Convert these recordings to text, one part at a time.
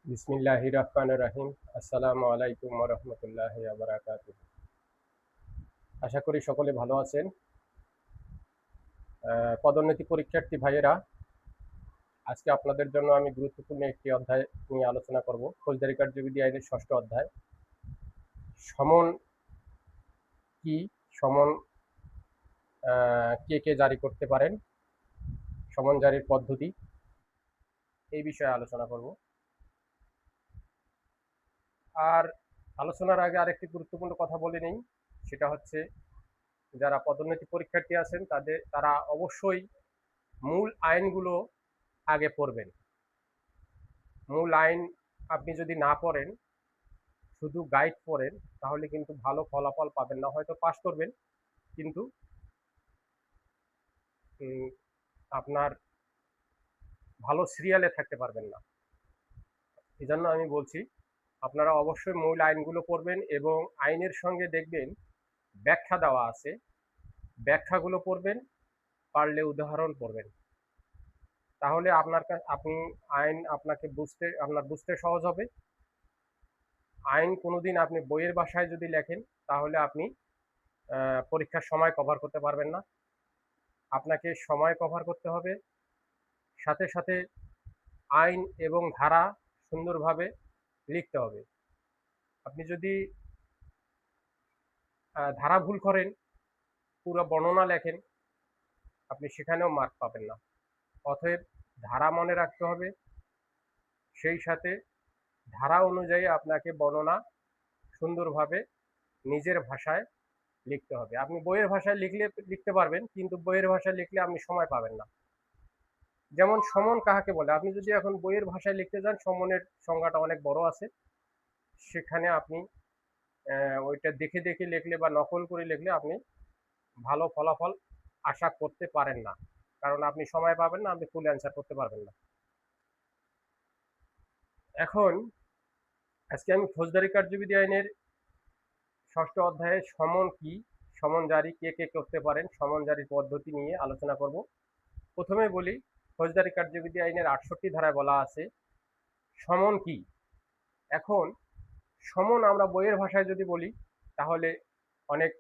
বিসমিল্লাহির রহমানির রহিম। আসসালামু আলাইকুম ওয়া রাহমাতুল্লাহি ওয়া বারাকাতুহু। আশা করি সকলে ভালো আছেন। পদোন্নতি পরীক্ষার্থী ভাইয়েরা, আজকে আপনাদের জন্য আমি গুরুত্বপূর্ণ একটি অধ্যায় নিয়ে আলোচনা করব। ফৌজদারি কার্যবিধি আইনের ৬ষ্ঠ অধ্যায়। সমন কি? সমন কে জারি করতে পারেন? সমন জারির পদ্ধতি, এই বিষয়ে আলোচনা করব। আর আলোচনার আগে আরেকটি গুরুত্বপূর্ণ কথা বলে নেই, সেটা হচ্ছে যারা পদোন্নতি পরীক্ষার্থী আছেন তারা অবশ্যই মূল আইনগুলো আগে পড়বেন। মূল আইন আপনি যদি না পড়েন, শুধু গাইড পড়েন, তাহলে কিন্তু ভালো ফলাফল পাবেন না। হয়তো পাস করবেন, কিন্তু আপনার ভালো সিরিয়ালে থাকতে পারবেন না। এই জন্য আমি বলছি, আপনারা অবশ্যই মূল আইনগুলো পড়বেন এবং আইনের সঙ্গে দেখবেন ব্যাখ্যা দেওয়া আছে, ব্যাখ্যাগুলো পড়বেন, পারলে উদাহরণ পড়বেন। তাহলে আপনি আইন আপনার বুঝতে সহজ হবে। আইন কোনোদিন আপনি বইয়ের ভাষায় যদি লেখেন, তাহলে আপনি পরীক্ষার সময় কভার করতে পারবেন না। আপনাকে সময় কভার করতে হবে, সাথে সাথে আইন এবং ধারা সুন্দরভাবে লিখতে হবে। আপনি যদি ধারা ভুল করেন, পুরো বর্ণনা লেখেন, আপনি সেখানেও মার্ক পাবেন না। অতএব ধারা মনে রাখতে হবে, সেই সাথে ধারা অনুযায়ী আপনাকে বর্ণনা সুন্দরভাবে নিজের ভাষায় লিখতে হবে। আপনি বইয়ের ভাষায় লিখতে পারবেন, কিন্তু বইয়ের ভাষায় লিখলে আপনি সময় পাবেন না। যেমন সমন কাহাকে বলে, আপনি যদি এখন বইয়ের ভাষায় লিখতে যান, সমনের সংজ্ঞাটা অনেক বড় আছে। সেখানে আপনি ওইটা দেখে দেখে লিখলে বা নকল করে লিখলে আপনি ভালো ফলাফল আশা করতে পারেন না, কারণ আপনি সময় পাবেন না, আপনি ফুল অ্যান্সার করতে পারবেন না। এখন আজকে আমি ফৌজদারি কার্যবিধি আইনের ৬ষ্ঠ অধ্যায়ে সমন কি, সমন জারি কে করতে পারেন, সমন জারির পদ্ধতি নিয়ে আলোচনা করব। প্রথমে বলি, ফৌজদারি কার্যবিধি আইনের ৬৮ ধারায় বলা আছে সমন কি। এখন সমন আমরা বইয়ের ভাষায় যদি বলি, তাহলে অনেক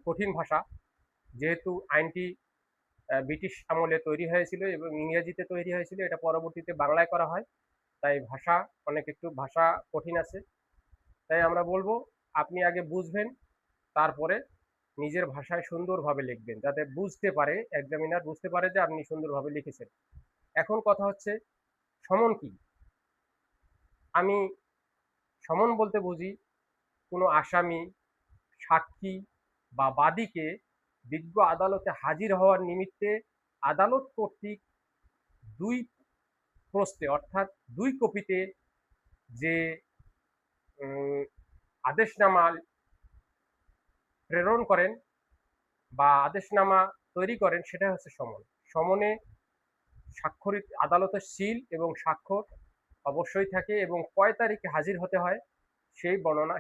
কঠিন ভাষা, যেহেতু আইনটি ব্রিটিশ আমলে তৈরি হয়েছিল এবং ইংরেজিতে তৈরি হয়েছিল, এটা পরবর্তীতে বাংলায় করা হয়, তাই একটু ভাষা কঠিন আছে। তাই আমরা বলবো, আপনি আগে বুঝবেন, তারপরে নিজের ভাষায় সুন্দরভাবে লিখবেন, যাতে এক্সামিনার বুঝতে পারে যে আপনি সুন্দরভাবে লিখেছেন। এখন কথা হচ্ছে সমন কি। আমি সমন বলতে বুঝি কোনো আসামি, সাক্ষী বা বাদীকে বিজ্ঞ আদালতে হাজির হওয়ার নিমিত্তে আদালত কর্তৃক ২ প্রস্থে, অর্থাৎ ২ কপিতে যে আদেশনামা প্রেরণ করেন বা আদেশনামা তৈরি করেন, সেটা হচ্ছে সমন। সমনে স্বাক্ষরিত আদালতের সিল এবং স্বাক্ষর অবশ্যই থাকে এবং কয় তারিখে হাজির হতে হয়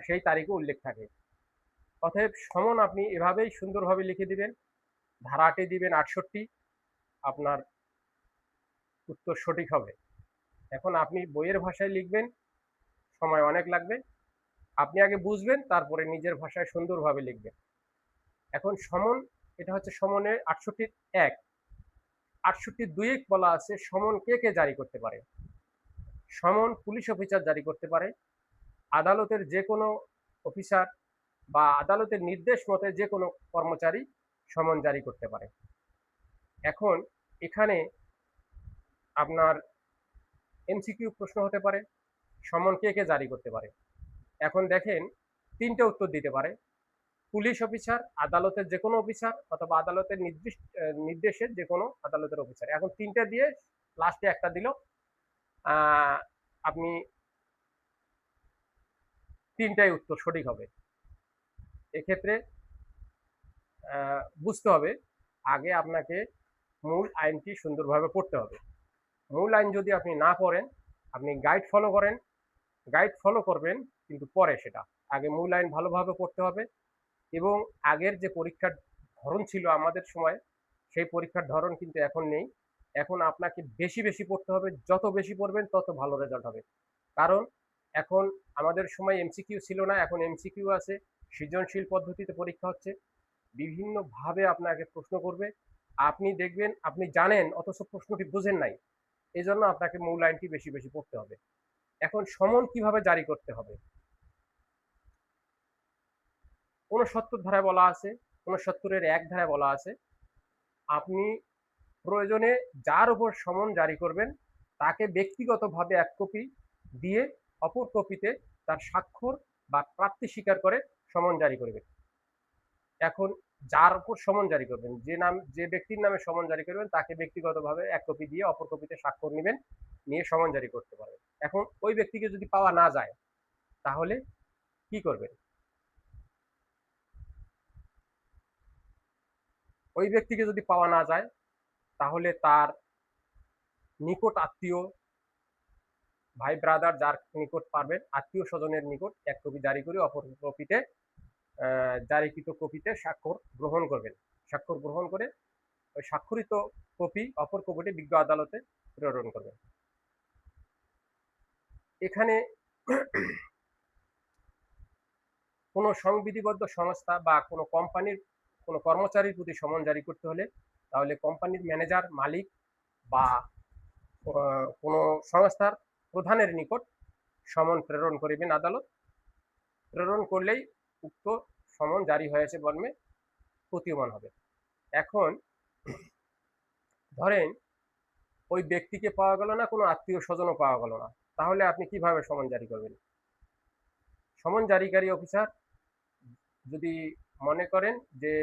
সেই তারিখে উল্লেখ থাকে। অতএব সমন আপনি এভাবেই সুন্দরভাবে লিখে দিবেন, ধারাটি দিবেন ৬৮, আপনার উত্তর সঠিক হবে। এখন আপনি বইয়ের ভাষায় লিখবেন, সময় অনেক লাগবে। আপনি আগে বুঝবেন, তারপরে নিজের ভাষায় সুন্দরভাবে লিখবেন। এখন সমন, এটা হচ্ছে সমনের ৬৮-১। ৬৮-২ বলা আছে সমন কে জারি করতে পারে। সমন পুলিশ অফিসার জারি করতে পারে, আদালতের যে কোনো অফিসার বা আদালতের নির্দেশ মতে যে কোনো কর্মচারী সমন জারি করতে পারে। এখন এখানে আপনার এমসিকিউ প্রশ্ন হতে পারে, সমন কে জারি করতে পারে। এখন দেখেন, ৩টে উত্তর দিতে পারে: পুলিশ অফিসার, আদালতের যে কোনো অফিসার, অথবা আদালতের নির্দেশের যে কোনো আদালতের অফিসার। এখন ৩টে দিয়ে লাস্টে একটা দিল, আপনি ৩টাই উত্তর সঠিক হবে। এক্ষেত্রে বুঝতে হবে, আগে আপনাকে মূল আইনটি সুন্দরভাবে পড়তে হবে। মূল আইন যদি আপনি না পড়েন, আপনি গাইড ফলো করবেন, কিন্তু পরে সেটা আগে মূল আইন ভালোভাবে পড়তে হবে। এবং আগের যে পরীক্ষার ধরন ছিল আমাদের সময়, সেই পরীক্ষার ধরন কিন্তু এখন নেই। এখন আপনাকে বেশি বেশি পড়তে হবে, যত বেশি পড়বেন তত ভালো রেজাল্ট হবে। কারণ এখন আমাদের সময় এমসিকিউ ছিল না, এখন এমসিকিউ আছে, সৃজনশীল পদ্ধতিতে পরীক্ষা হচ্ছে, বিভিন্নভাবে আপনাকে প্রশ্ন করবে, আপনি দেখবেন আপনি জানেন অথচ প্রশ্নটি বুঝেন নাই, এই জন্য আপনাকে মূল আইনটি বেশি বেশি পড়তে হবে। এখন সমন কিভাবে জারি করতে হবে? ৬৯ ধারায় বলা আছে, ৬৯ ১ ধারায় বলা আছে, আপনি প্রয়োজনে যার উপর সমন জারি করবেন তাকে ব্যক্তিগতভাবে ১ কপি দিয়ে অপর কপিতে তার স্বাক্ষর বা প্রাপ্তি স্বীকার করে সমন জারি করবেন। এখন যার উপর সমন জারি করবেন, যে ব্যক্তির নামে সমন জারি করবেন তাকে ব্যক্তিগতভাবে ১ কপি দিয়ে অপর কপিতে স্বাক্ষর নিবেন, নিয়ে সমন জারি করতে পারবেন। এখন ওই ব্যক্তিকে যদি পাওয়া না যায় তাহলে কি করবেন? ওই ব্যক্তিকে যদি পাওয়া না যায় তাহলে তার নিকট আত্মীয়, ভাই ব্রাদার যার নিকট পারবেন, আত্মীয় স্বজনের নিকট ১ কপি জারি করে অপর কপিতে জারিকৃত কপিতে স্বাক্ষর গ্রহণ করবেন। স্বাক্ষর গ্রহণ করে ওই স্বাক্ষরিত কপি অপর কপিটি বিজ্ঞ আদালতে প্রেরণ করবেন। এখানে কোনো সংবিধিবদ্ধ সংস্থা বা কোনো কোম্পানির কোনো কর্মচারীর প্রতি সমন জারি করতে হলে তাহলে কোম্পানির ম্যানেজার, মালিক বা কোনো সংস্থার প্রধানের নিকট সমন প্রেরণ করিবেন আদালত। প্রেরণ করলেই উক্ত সমন জারি হয়েছে মর্মে প্রতীয়মান হবে। এখন ধরেন ওই ব্যক্তিকে পাওয়া গেল না, কোনো আত্মীয় স্বজনও পাওয়া গেল না, তাহলে আপনি কিভাবে সমন জারি করবেন? সমন জারিকারী অফিসার যদি মনে করেন যে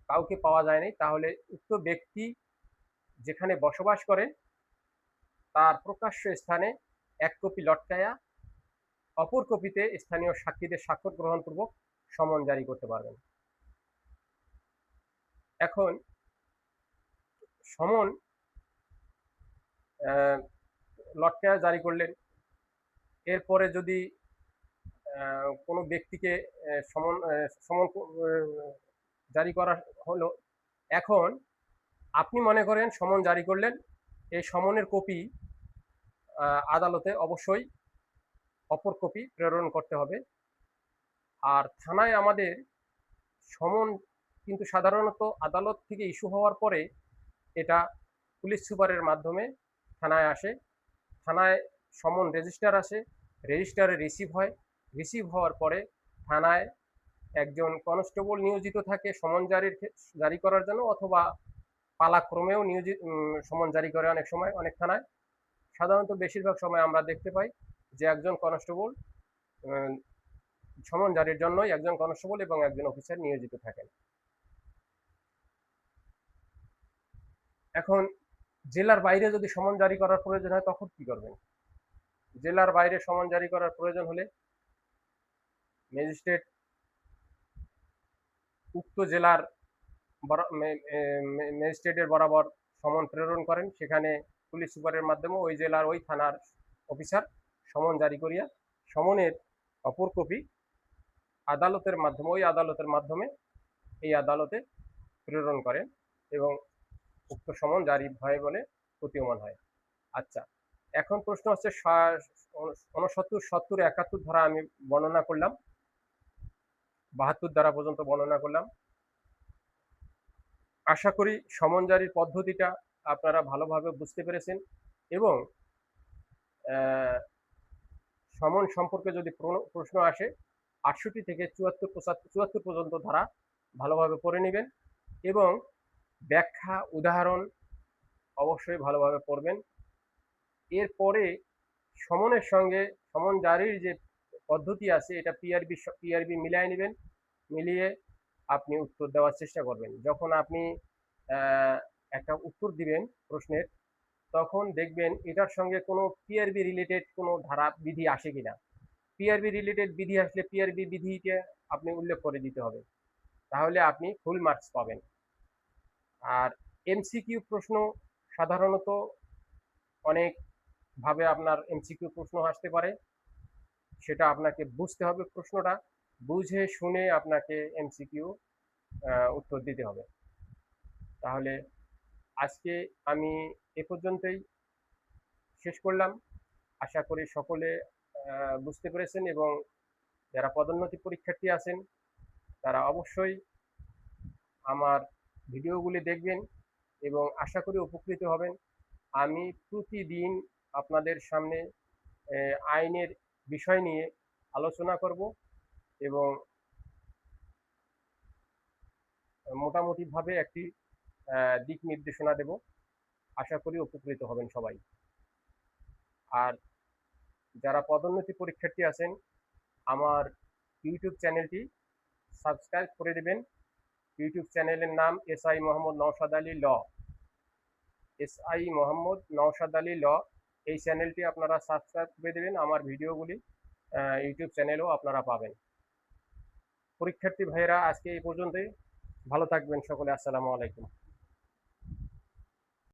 কাউকে পাওয়া যায়নি, তাহলে উক্ত ব্যক্তি যেখানে বসবাস করে তার প্রকাশ্য স্থানে ১ কপি লটকায়া অপর কপিতে স্থানীয় সাক্ষীদের স্বাক্ষর গ্রহণপূর্বক সমন জারি করতে পারবেন। এখন সমন লটকায়া জারি করলেন, এরপরে যদি কোনো ব্যক্তিকে সমন সমন জারি করা হলো, এখন আপনি মনে করেন সমন জারি করলেন, এই সমনের কপি আদালতে অবশ্যই অপর কপি প্রেরণ করতে হবে। আর থানায় আমাদের সমন কিন্তু সাধারণত আদালত থেকে ইস্যু হওয়ার পরে এটা পুলিশ সুপারের মাধ্যমে থানায় আসে, থানায় সমন রেজিস্টার আসে, রেজিস্টারে রিসিভ হয়, রিসিভ হওয়ার পরে থানায় একজন কনস্টেবল নিয়োজিত থাকে সমন জারি করার জন্য, অথবা পালাক্রমেও সমন জারি করে অনেক সময় অনেক থানায়। সাধারণত বেশিরভাগ সময় আমরা দেখতে পাই যে একজন কনস্টেবল সমন জারির জন্যই একজন কনস্টেবল এবং একজন অফিসার নিয়োজিত থাকেন। এখন জেলার বাইরে যদি সমন জারি করার প্রয়োজন হয় তখন কি করবেন? জেলার বাইরে সমন জারি করার প্রয়োজন হলে ম্যাজিস্ট্রেট উক্ত জেলার ম্যাজিস্ট্রেটের বরাবর সমন প্রেরণ করেন, সেখানে পুলিশ সুপারের মাধ্যমে ওই জেলার ওই থানার অফিসার সমন জারি করিয়া সমনের অপর কপি আদালতের মাধ্যমে, ওই আদালতের মাধ্যমে এই আদালতে প্রেরণ করেন এবং উক্ত সমন জারি হয় বলে প্রতীয়মান হয়। আচ্ছা, এখন প্রশ্ন হচ্ছে ৬৯, ৭০, ৭১ ধারা আমি বর্ণনা করলাম, ৭২ ধারা পর্যন্ত বর্ণনা করলাম। আশা করি সমন জারির পদ্ধতিটা আপনারা ভালোভাবে বুঝতে পেরেছেন এবং সমন সম্পর্কে যদি প্রশ্ন আসে ৬৮ থেকে ৭৪, ৭৪ পর্যন্ত ধারা ভালোভাবে পড়ে নেবেন এবং ব্যাখ্যা উদাহরণ অবশ্যই ভালোভাবে পড়বেন। এরপরে সমনের সঙ্গে সমন জারির যে পদ্ধতি আছে এটা পিআরবি মিলায় নেবেন, মিলিয়ে আপনি উত্তর দেওয়ার চেষ্টা করবেন। যখন আপনি একটা উত্তর দিবেন প্রশ্নের, তখন দেখবেন এটার সঙ্গে কোনো পিআরবি রিলেটেড কোনো ধারা বিধি আসে কিনা। পিআরবি রিলেটেড বিধি আসলে পিআরবি বিধিটা আপনি উল্লেখ করে দিতে হবে, তাহলে আপনি ফুল মার্কস পাবেন। আর এমসিকিউ প্রশ্ন সাধারণত অনেকভাবে আপনার এমসিকিউ প্রশ্ন আসতে পারে, সেটা আপনাকে বুঝতে হবে, প্রশ্নটা বুঝে শুনে আপনাকে এমসিকিউ উত্তর দিতে হবে। তাহলে আজকে আমি এ পর্যন্তই শেষ করলাম। আশা করি সকলে বুঝতে পেরেছেন, এবং যারা পদোন্নতি পরীক্ষার্থী আছেন তারা অবশ্যই আমার ভিডিওগুলি দেখবেন এবং আশা করি উপকৃত হবেন। আমি প্রতিদিন আপনাদের সামনে আইনের বিষয় নিয়ে আলোচনা করব এবং মোটামুটিভাবে একটি দিক নির্দেশনা দেব। আশা করি উপকৃত হবেন সবাই। আর যারা পদোন্নতি পরীক্ষার্থী আছেন আমার ইউটিউব চ্যানেলটি সাবস্ক্রাইব করে দেবেন। ইউটিউব চ্যানেলের নাম এসআই মোহাম্মদ নওশাদ আলী ল। এসআই মোহাম্মদ নওশাদ আলী ল, এই চ্যানেলটি আপনারা সাবস্ক্রাইব করে দেবেন। আমার ভিডিওগুলি ইউটিউব চ্যানেলেও আপনারা পাবেন। পরীক্ষার্থী ভাইয়েরা আজকে এই পর্যন্তই। ভালো থাকবেন সকলে। আসসালামু আলাইকুম।